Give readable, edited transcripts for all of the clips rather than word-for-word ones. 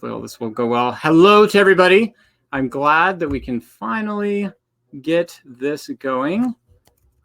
Well, this will go well. Hello to everybody. I'm glad that we can finally get this going.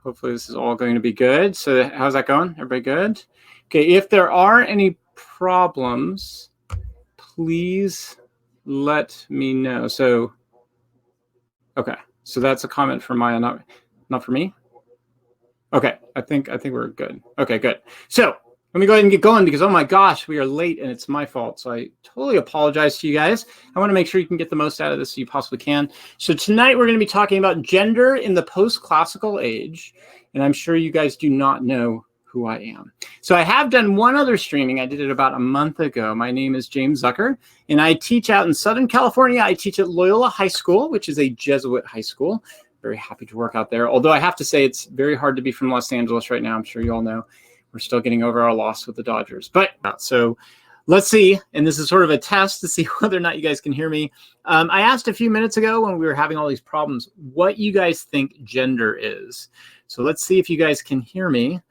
Hopefully this is all going to be good. So how's that going? Everybody good? Okay, if there are any problems, please let me know. So, okay, so that's a comment for Maya, not for me. Okay, I think we're good. Okay, good. So let me go ahead and get going because, oh my gosh, we are late and it's my fault. So I totally apologize to you guys. I want to make sure you can get the most out of this you possibly can. So tonight we're going to be talking about gender in the post-classical age. And I'm sure you guys do not know who I am. So I have done one other streaming. I did it about a month ago. My name is James Zucker, and I teach out in Southern California. I teach at Loyola High School, which is a Jesuit high school. Very happy to work out there. Although I have to say it's very hard to be from Los Angeles right now. I'm sure you all know. We're still getting over our loss with the Dodgers. But so let's see. And this is sort of a test to see whether or not you guys can hear me. I asked a few minutes ago when we were having all these problems, what you guys think gender is. So let's see if you guys can hear me.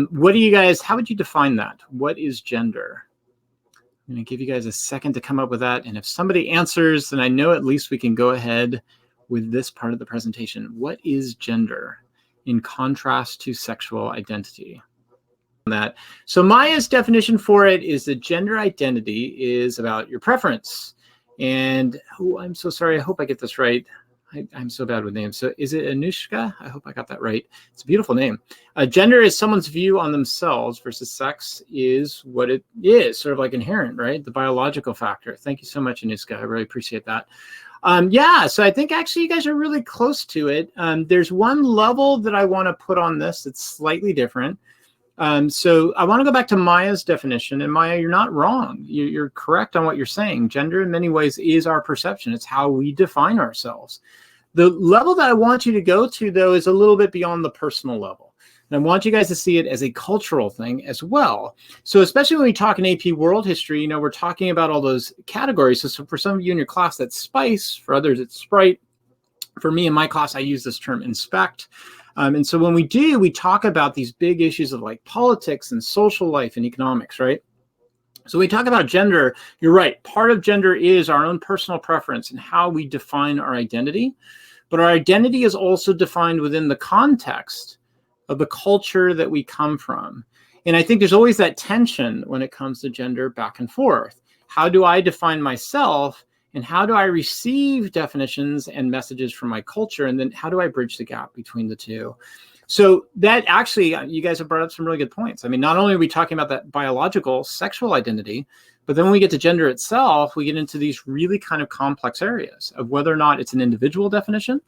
What do you guys, how would you define that? What is gender? I'm going to give you guys a second to come up with that. And if somebody answers, then I know at least we can go ahead with this part of the presentation. What is gender in contrast to sexual identity? That. So Maya's definition for it is that gender identity is about your preference. And oh, I'm so sorry. I hope I get this right. I'm so bad with names. So is it Anushka? I hope I got that right. It's a beautiful name. Gender is someone's view on themselves versus sex is what it is, sort of like inherent, right? The biological factor. Thank you so much, Anushka. I really appreciate that. Yeah, so I think actually you guys are really close to it. There's one level that I want to put on this that's slightly different. So I want to go back to Maya's definition. And Maya, you're not wrong. You're correct on what you're saying. Gender in many ways is our perception. It's how we define ourselves. The level that I want you to go to, though, is a little bit beyond the personal level. And I want you guys to see it as a cultural thing as well. So especially when we talk in AP World History, you know, we're talking about all those categories. So for some of you in your class, that's spice. For others, it's sprite. For me in my class, I use this term inspect. And so when we talk about these big issues of like politics and social life and economics, right? So we talk about gender, you're right. Part of gender is our own personal preference and how we define our identity. But our identity is also defined within the context of the culture that we come from. And I think there's always that tension when it comes to gender back and forth. How do I define myself? And how do I receive definitions and messages from my culture? And then how do I bridge the gap between the two? So that actually, you guys have brought up some really good points. I mean, not only are we talking about that biological sexual identity, but then when we get to gender itself, we get into these really kind of complex areas of whether or not it's an individual definition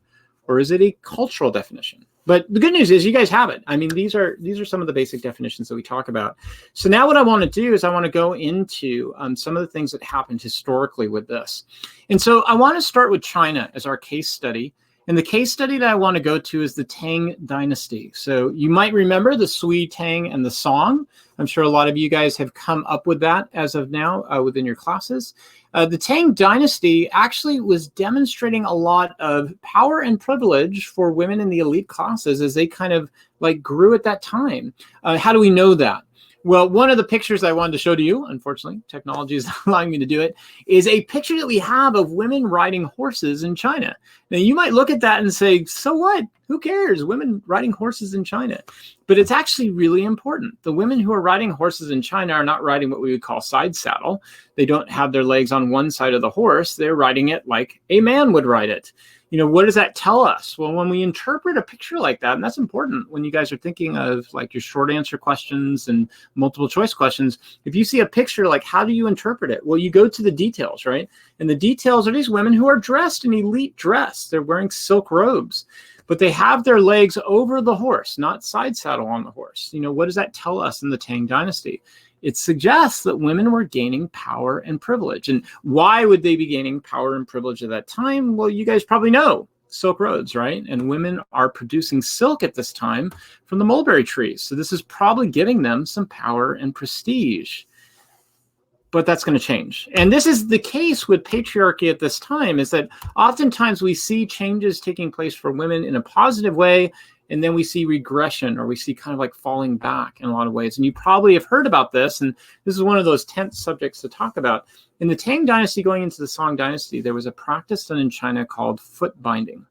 or is it a cultural definition? But the good news is you guys have it. I mean, these are some of the basic definitions that we talk about. So now what I want to do is I want to go into some of the things that happened historically with this. And so I want to start with China as our case study. And the case study that I want to go to is the Tang Dynasty. So you might remember the Sui, Tang, and the Song. I'm sure a lot of you guys have come up with that as of now within your classes. The Tang Dynasty actually was demonstrating a lot of power and privilege for women in the elite classes as they kind of like grew at that time. How do we know that? Well, one of the pictures I wanted to show to you, unfortunately, technology is not allowing me to do it, is a picture that we have of women riding horses in China. Now, you might look at that and say, so what? Who cares? Women riding horses in China. But it's actually really important. The women who are riding horses in China are not riding what we would call side saddle. They don't have their legs on one side of the horse. They're riding it like a man would ride it. You know, what does that tell us? Well, when we interpret a picture like that, and that's important when you guys are thinking of like your short answer questions and multiple choice questions, if you see a picture, like how do you interpret it? Well, you go to the details, right? And the details are these women who are dressed in elite dress. They're wearing silk robes, but they have their legs over the horse, not side saddle on the horse. You know, what does that tell us in the Tang Dynasty? It suggests that women were gaining power and privilege. And why would they be gaining power and privilege at that time? Well, you guys probably know Silk Roads, right? And women are producing silk at this time from the mulberry trees. So this is probably giving them some power and prestige. But that's going to change. And this is the case with patriarchy at this time, is that oftentimes we see changes taking place for women in a positive way, and then we see regression, or we see kind of like falling back in a lot of ways. And you probably have heard about this, and this is one of those tense subjects to talk about. In the Tang Dynasty going into the Song Dynasty, there was a practice done in China called foot binding.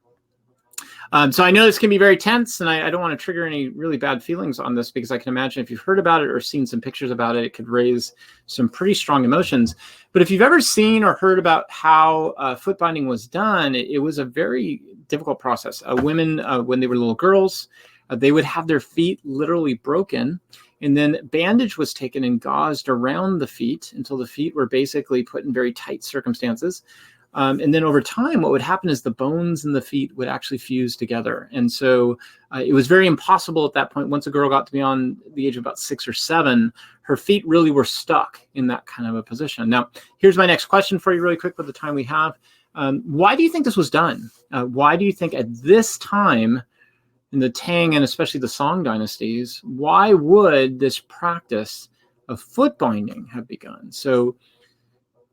So I know this can be very tense, and I don't want to trigger any really bad feelings on this, because I can imagine if you've heard about it or seen some pictures about it, it could raise some pretty strong emotions. But if you've ever seen or heard about how foot binding was done, it was a very difficult process. Women, when they were little girls, they would have their feet literally broken, and then bandage was taken and gauzed around the feet until the feet were basically put in very tight circumstances. And then over time, what would happen is the bones in the feet would actually fuse together. And so it was very impossible at that point. Once a girl got to beyond the age of about 6 or 7, her feet really were stuck in that kind of a position. Now, here's my next question for you really quick with the time we have. Why do you think this was done? Why do you think at this time in the Tang and especially the Song dynasties, why would this practice of foot binding have begun? So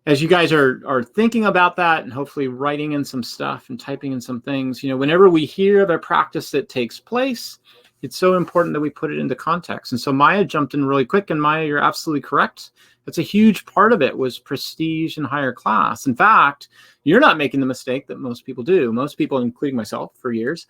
as you guys are thinking about that and hopefully writing in some stuff and typing in some things, whenever we hear of a practice that takes place, it's so important that we put it into context. And so Maya jumped in really quick, and Maya, you're absolutely correct. That's a huge part of it, was prestige and higher class. In fact, you're not making the mistake that most people do. Most people, including myself for years,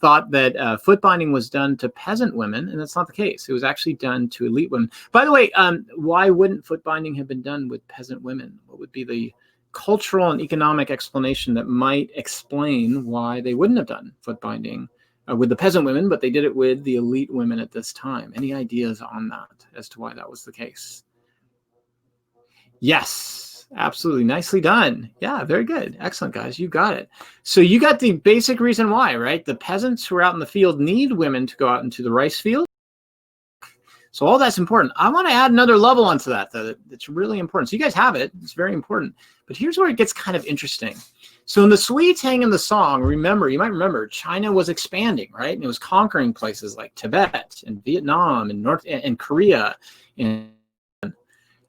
thought that foot binding was done to peasant women, and that's not the case. It was actually done to elite women. By the way, why wouldn't foot binding have been done with peasant women? What would be the cultural and economic explanation that might explain why they wouldn't have done foot binding with the peasant women, but they did it with the elite women at this time? Any ideas on that as to why that was the case? Yes, absolutely. Nicely done. Yeah, very good. Excellent, guys. You got it. So you got the basic reason why, right? The peasants who are out in the field need women to go out into the rice field. So all that's important. I want to add another level onto that, though. That's really important. So you guys have it. It's very important. But here's where it gets kind of interesting. So in the Sui, Tang, and the Song, remember, you might remember, China was expanding, right? And it was conquering places like Tibet and Vietnam and North and Korea. And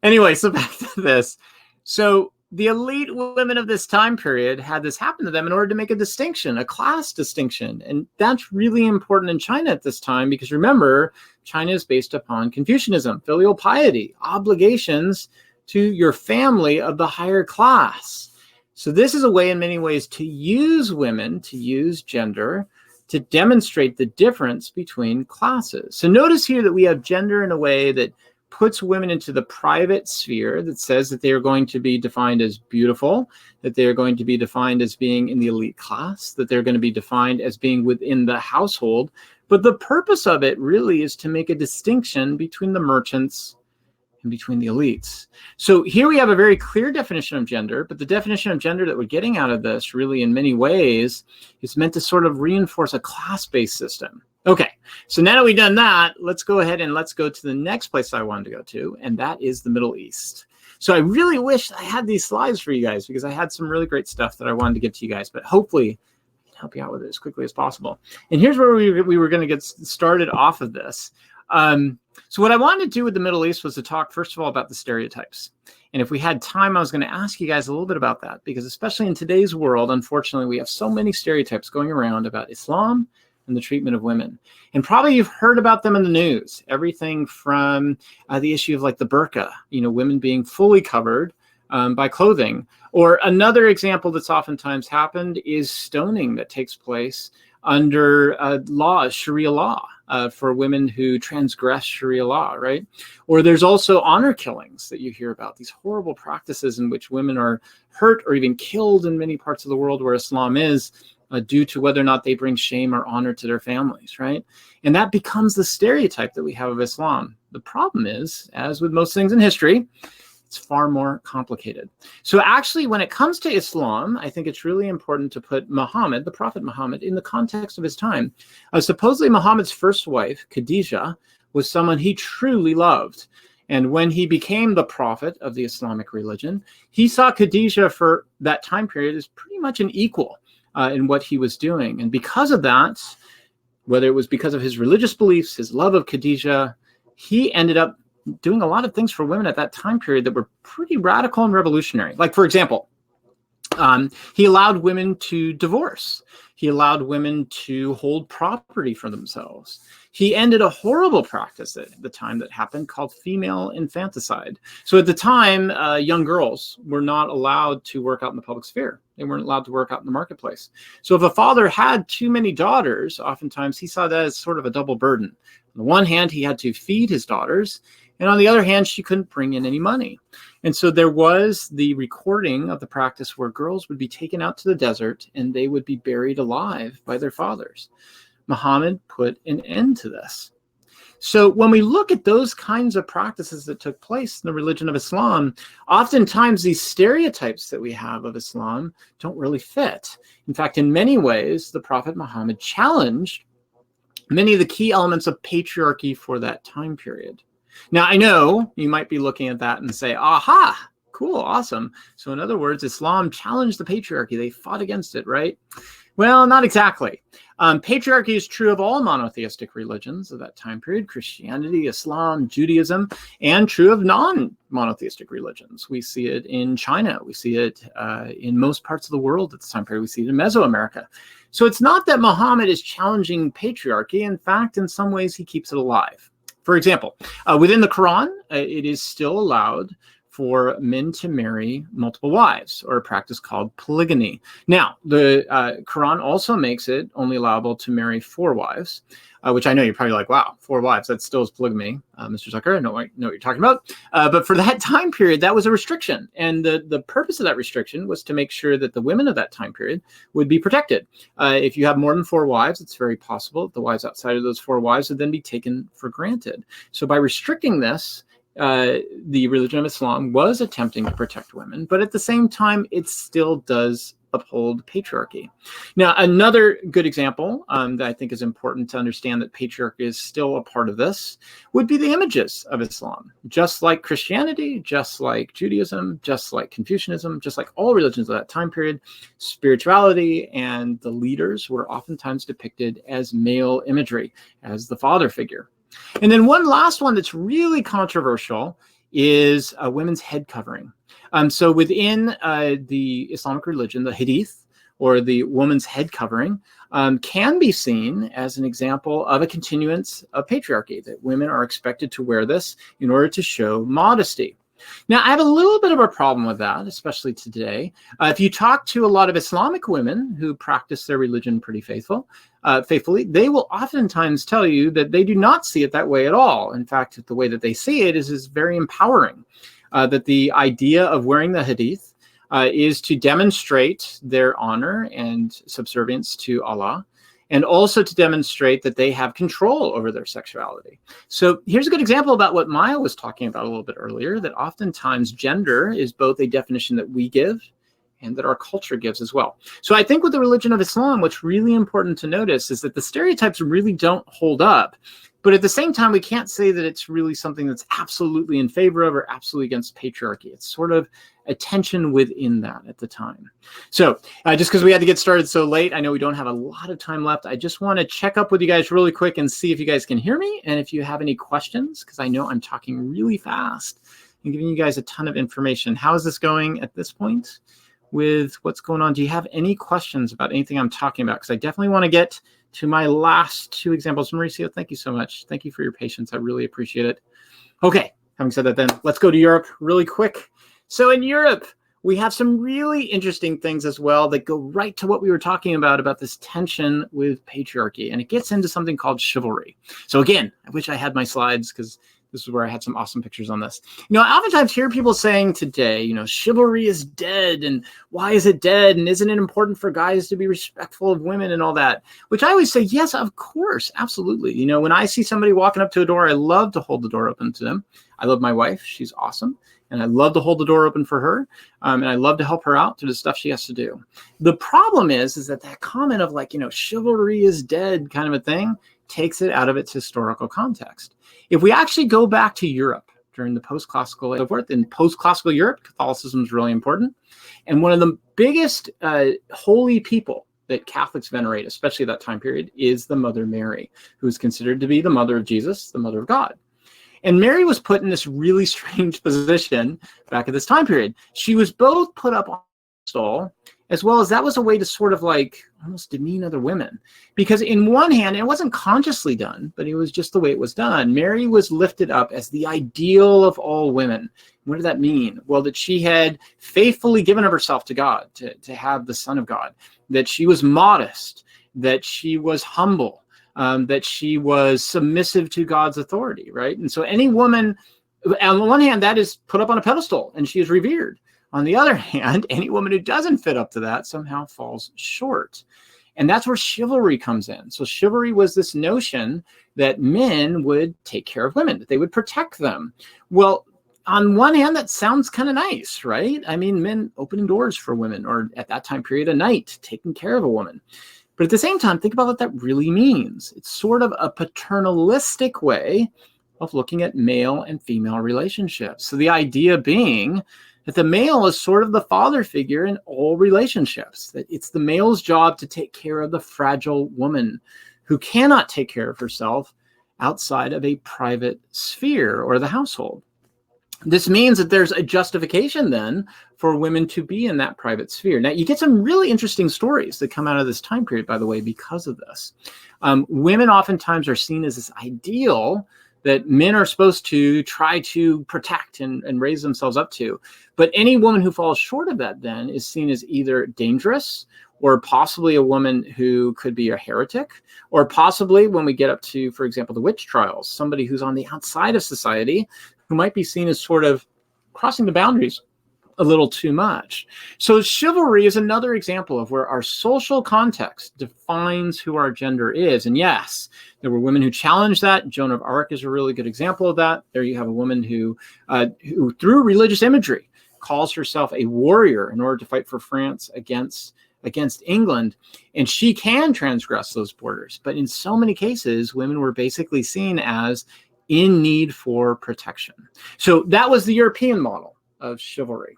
anyway, so back to this. So the elite women of this time period had this happen to them in order to make a distinction, a class distinction. And that's really important in China at this time, because remember, China is based upon Confucianism, filial piety, obligations to your family of the higher class. So this is a way in many ways to use women, to use gender, to demonstrate the difference between classes. So notice here that we have gender in a way that puts women into the private sphere, that says that they are going to be defined as beautiful, that they are going to be defined as being in the elite class, that they're going to be defined as being within the household. But the purpose of it really is to make a distinction between the merchants and between the elites. So here we have a very clear definition of gender, but the definition of gender that we're getting out of this really in many ways is meant to sort of reinforce a class-based system. Okay, so now that we've done that, let's go ahead and let's go to the next place I wanted to go to, and that is the Middle East. So I really wish I had these slides for you guys, because I had some really great stuff that I wanted to get to you guys, but hopefully I can help you out with it as quickly as possible. And here's where we were going to get started off of this. So what I wanted to do with the Middle East was to talk, first of all, about the stereotypes. And if we had time, I was going to ask you guys a little bit about that, because especially in today's world, unfortunately, we have so many stereotypes going around about Islam and the treatment of women. And probably you've heard about them in the news, everything from the issue of like the burqa, women being fully covered by clothing. Or another example that's oftentimes happened is stoning that takes place under law, Sharia law, for women who transgress Sharia law, right? Or there's also honor killings that you hear about, these horrible practices in which women are hurt or even killed in many parts of the world where Islam is, due to whether or not they bring shame or honor to their families, right? And that becomes the stereotype that we have of Islam. The problem is, as with most things in history, it's far more complicated. So actually, when it comes to Islam, I think it's really important to put Muhammad, the Prophet Muhammad, in the context of his time. Supposedly, Muhammad's first wife, Khadijah, was someone he truly loved. And when he became the prophet of the Islamic religion, he saw Khadijah for that time period as pretty much an equal in what he was doing. And because of that, whether it was because of his religious beliefs, his love of Khadijah, he ended up doing a lot of things for women at that time period that were pretty radical and revolutionary. Like, for example, He allowed women to divorce. He allowed women to hold property for themselves. He ended a horrible practice at the time that happened called female infanticide. So at the time, young girls were not allowed to work out in the public sphere. They weren't allowed to work out in the marketplace. So if a father had too many daughters, oftentimes he saw that as sort of a double burden. On the one hand, he had to feed his daughters, and on the other hand, she couldn't bring in any money. And so there was the recording of the practice where girls would be taken out to the desert and they would be buried alive by their fathers. Muhammad put an end to this. So when we look at those kinds of practices that took place in the religion of Islam, oftentimes these stereotypes that we have of Islam don't really fit. In fact, in many ways, the Prophet Muhammad challenged many of the key elements of patriarchy for that time period. Now, I know you might be looking at that and say, aha, cool, awesome. So in other words, Islam challenged the patriarchy. They fought against it, right? Well, not exactly. Patriarchy is true of all monotheistic religions of that time period, Christianity, Islam, Judaism, and true of non-monotheistic religions. We see it in China. We see it in most parts of the world at this time period. We see it in Mesoamerica. So it's not that Muhammad is challenging patriarchy. In fact, in some ways, he keeps it alive. For example, within the Quran, it is still allowed for men to marry multiple wives, or a practice called polygamy. Now, the Quran also makes it only allowable to marry 4 wives, which I know you're probably like, wow, 4 wives, that still is polygamy, Mr. Zucker, I know what you're talking about. But for that time period, that was a restriction. And the purpose of that restriction was to make sure that the women of that time period would be protected. If you have more than 4 wives, it's very possible that the wives outside of those 4 wives would then be taken for granted. So by restricting this, the religion of Islam was attempting to protect women, but at the same time, it still does uphold patriarchy. Now, another good example that I think is important to understand that patriarchy is still a part of this would be the images of Islam. Just like Christianity, just like Judaism, just like Confucianism, just like all religions of that time period, spirituality and the leaders were oftentimes depicted as male imagery, as the father figure. And then one last one that's really controversial is women's head covering. So within the Islamic religion, the hadith, or the woman's head covering, can be seen as an example of a continuance of patriarchy, that women are expected to wear this in order to show modesty. Now, I have a little bit of a problem with that, especially today. If you talk to a lot of Islamic women who practice their religion pretty faithfully, they will oftentimes tell you that they do not see it that way at all. In fact, the way that they see it is very empowering, that the idea of wearing the hadith is to demonstrate their honor and subservience to Allah, and also to demonstrate that they have control over their sexuality. So here's a good example about what Maya was talking about a little bit earlier, that oftentimes gender is both a definition that we give and that our culture gives as well. So I think with the religion of Islam, what's really important to notice is that the stereotypes really don't hold up. But at the same time, we can't say that it's really something that's absolutely in favor of or absolutely against patriarchy. It's sort of a tension within that at the time. So just because we had to get started so late, I know we don't have a lot of time left. I just want to check up with you guys really quick and see if you guys can hear me. And if you have any questions, because I know I'm talking really fast and giving you guys a ton of information. How is this going at this point with what's going on? Do you have any questions about anything I'm talking about? Because I definitely want to get to my last 2 examples. Mauricio, thank you so much. Thank you for your patience. I really appreciate it. Okay, having said that then, let's go to Europe really quick. So in Europe, we have some really interesting things as well that go right to what we were talking about this tension with patriarchy. And it gets into something called chivalry. So again, I wish I had my slides because this is where I had some awesome pictures on this. You know, I oftentimes hear people saying today, you know, chivalry is dead, and why is it dead? And isn't it important for guys to be respectful of women and all that? Which I always say, yes, of course, absolutely. You know, when I see somebody walking up to a door, I love to hold the door open to them. I love my wife. She's awesome. And I love to hold the door open for her. And I love to help her out through the stuff she has to do. The problem is that comment of like, you know, chivalry is dead kind of a thing takes it out of its historical context. If we actually go back to Europe during the post-classical, in post-classical Europe, Catholicism is really important. And one of the biggest holy people that Catholics venerate, especially that time period, is the Mother Mary, who is considered to be the mother of Jesus, the mother of God. And Mary was put in this really strange position back at this time period. She was both put up on pedestal, as well as that was a way to sort of like almost demean other women. Because in one hand, it wasn't consciously done, but it was just the way it was done. Mary was lifted up as the ideal of all women. What did that mean? Well, that she had faithfully given of herself to God, to have the Son of God, that she was modest, that she was humble, that she was submissive to God's authority, right? And so any woman, on the one hand, that is put up on a pedestal and she is revered. On the other hand, any woman who doesn't fit up to that somehow falls short. And that's where chivalry comes in. So chivalry was this notion that men would take care of women, that they would protect them. Well, on one hand, that sounds kind of nice, right? I mean, men opening doors for women, or at that time period, a knight taking care of a woman. But at the same time, think about what that really means. It's sort of a paternalistic way of looking at male and female relationships. So the idea being that the male is sort of the father figure in all relationships, that it's the male's job to take care of the fragile woman who cannot take care of herself outside of a private sphere or the household. This means that there's a justification then for women to be in that private sphere. Now, you get some really interesting stories that come out of this time period, by the way, because of this. Women oftentimes are seen as this ideal that men are supposed to try to protect and raise themselves up to. But any woman who falls short of that then is seen as either dangerous or possibly a woman who could be a heretic, or possibly when we get up to, for example, the witch trials, somebody who's on the outside of society who might be seen as sort of crossing the boundaries a little too much. So chivalry is another example of where our social context defines who our gender is. And yes, there were women who challenged that. Joan of Arc is a really good example of that. There you have a woman who through religious imagery calls herself a warrior in order to fight for France against England. And she can transgress those borders. But in so many cases, women were basically seen as in need for protection. So that was the European model of chivalry.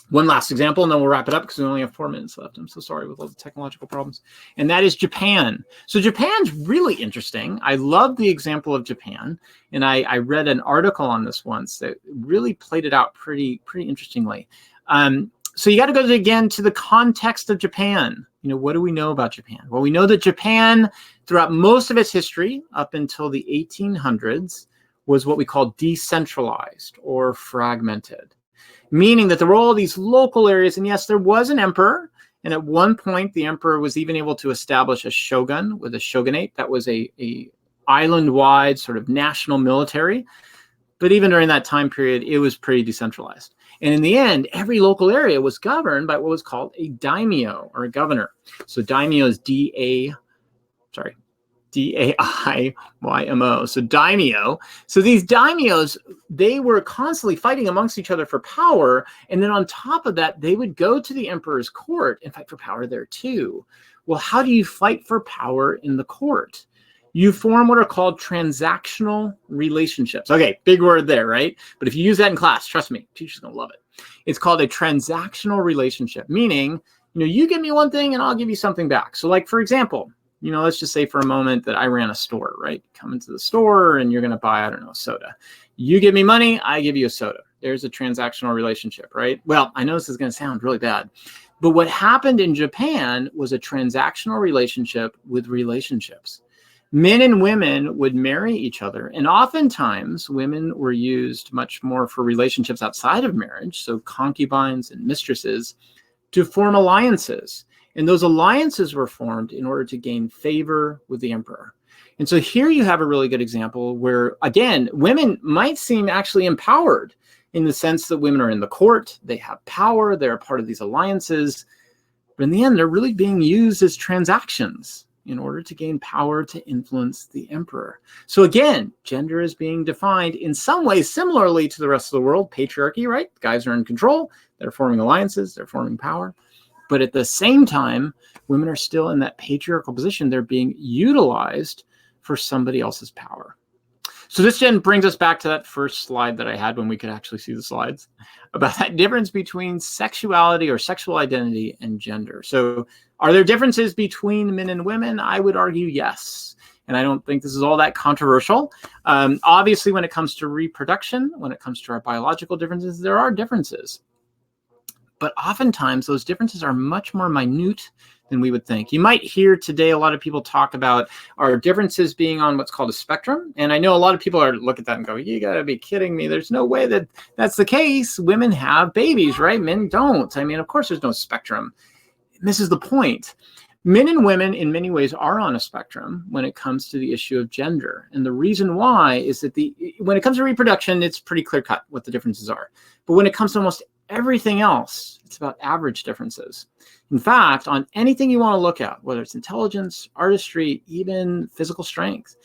One last example, and then we'll wrap it up because we only have 4 minutes left. I'm so sorry with all the technological problems. And that is Japan. So Japan's really interesting. I love the example of Japan. And I read an article on this once that really played it out pretty interestingly. So you got to go again to the context of Japan. You know, what do we know about Japan? Well, we know that Japan, throughout most of its history, up until the 1800s, was what we call decentralized or fragmented, meaning that there were all these local areas. And yes, there was an emperor. And at one point, the emperor was even able to establish a shogun with a shogunate. That was a island-wide sort of national military. But even during that time period, it was pretty decentralized. And in the end, every local area was governed by what was called a daimyo, or a governor. So daimyo is D-A-I-Y-M-O. So daimyo. So these daimyos, they were constantly fighting amongst each other for power. And then on top of that, they would go to the emperor's court and fight for power there too. Well, how do you fight for power in the court? You form what are called transactional relationships. Okay, big word there, right? But if you use that in class, trust me, teacher's gonna love it. It's called a transactional relationship, meaning, you give me one thing and I'll give you something back. So like, for example, let's just say for a moment that I ran a store, right? Come into the store and you're gonna buy, I don't know, soda. You give me money, I give you a soda. There's a transactional relationship, right? Well, I know this is gonna sound really bad, but what happened in Japan was a transactional relationship with relationships. Men and women would marry each other, and oftentimes women were used much more for relationships outside of marriage, so concubines and mistresses, to form alliances. And those alliances were formed in order to gain favor with the emperor. And so here you have a really good example where, again, women might seem actually empowered in the sense that women are in the court, they have power, they're a part of these alliances, but in the end, they're really being used as transactions in order to gain power to influence the emperor. So again, gender is being defined in some ways similarly to the rest of the world. Patriarchy, right? Guys are in control. They're forming alliances. They're forming power. But at the same time, women are still in that patriarchal position. They're being utilized for somebody else's power. So this then brings us back to that first slide that I had when we could actually see the slides about that difference between sexuality or sexual identity and gender. So are there differences between men and women? I would argue yes. And I don't think this is all that controversial. Obviously, when it comes to reproduction, when it comes to our biological differences, there are differences. But oftentimes those differences are much more minute than we would think. You might hear today a lot of people talk about our differences being on what's called a spectrum. And I know a lot of people look at that and go, you gotta be kidding me. There's no way that that's the case. Women have babies, right? Men don't. I mean, of course there's no spectrum. It misses the point. Men and women in many ways are on a spectrum when it comes to the issue of gender. And the reason why is that when it comes to reproduction, it's pretty clear cut what the differences are. But when it comes to almost everything else, it's about average differences. In fact, on anything you want to look at, whether it's intelligence, artistry, even physical strength,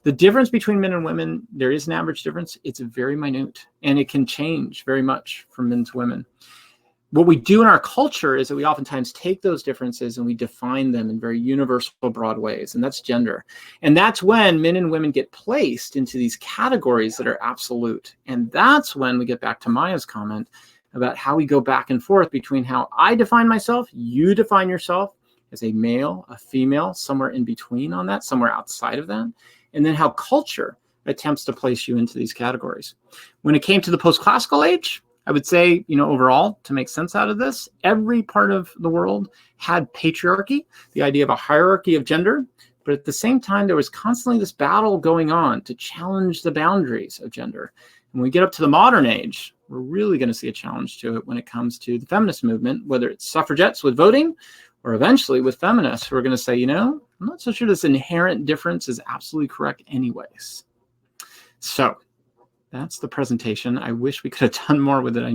the difference between men and women, there is an average difference. It's very minute, and it can change very much from men to women. What we do in our culture is that we oftentimes take those differences and we define them in very universal, broad ways, and that's gender. And that's when men and women get placed into these categories that are absolute. And that's when we get back to Maya's comment about how we go back and forth between how I define myself, you define yourself as a male, a female, somewhere in between on that, somewhere outside of that, and then how culture attempts to place you into these categories. When it came to the post-classical age, I would say, overall, to make sense out of this, every part of the world had patriarchy, the idea of a hierarchy of gender, but at the same time, there was constantly this battle going on to challenge the boundaries of gender. And when we get up to the modern age, we're really going to see a challenge to it when it comes to the feminist movement, whether it's suffragettes with voting or eventually with feminists who are going to say, I'm not so sure this inherent difference is absolutely correct anyways. So that's the presentation. I wish we could have done more with it. I knew